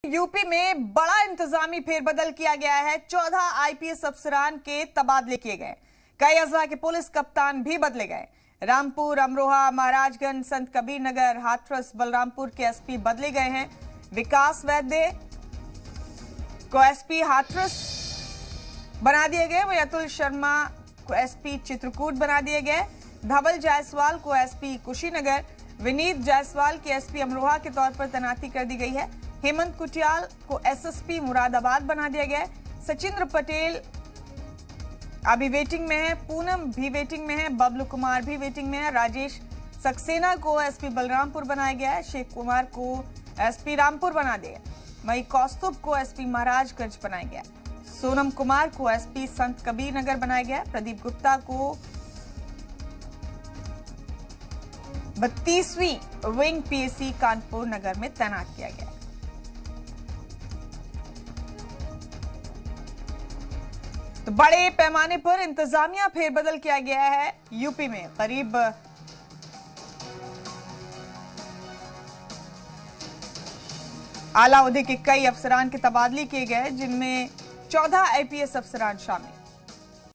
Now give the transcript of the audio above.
UP में बड़ा इंतजामी फेरबदल किया गया है। 14 आईपीएस अफसरान के तबादले किए गए। कई अजला के पुलिस कप्तान भी बदले गए। रामपुर, अमरोहा, महाराजगंज, संत कबीर नगर, हाथरस, बलरामपुर के एसपी बदले गए हैं। विकास वैद्य को एसपी हाथरस बना दिए गए। वहीं अतुल शर्मा को एसपी चित्रकूट बना दिए गए। धवल जायसवाल को एसपी कुशीनगर, विनीत जायसवाल की एसपी अमरोहा के तौर पर तैनाती कर दी गई है। हेमंत कुटियाल को एसएसपी मुरादाबाद बना दिया गया है। सचिंद्र पटेल अभी वेटिंग में है। पूनम भी वेटिंग में है। बबलू कुमार भी वेटिंग में है। राजेश सक्सेना को एसपी बलरामपुर बनाया गया है। शेख कुमार को एसपी रामपुर बना दिया गया। वहीं कौस्तुभ को एसपी महाराजगंज बनाया गया। सोनम कुमार को एसपी संत कबीर नगर बनाया गया। प्रदीप गुप्ता को 32वीं विंग पीएसी कानपुर नगर में तैनात किया गया। तो बड़े पैमाने पर इंतजामिया फेरबदल किया गया है। यूपी में करीब आला ओहदे के कई अफसरान के तबादले किए गए, जिनमें 14 आईपीएस अफसरान शामिल।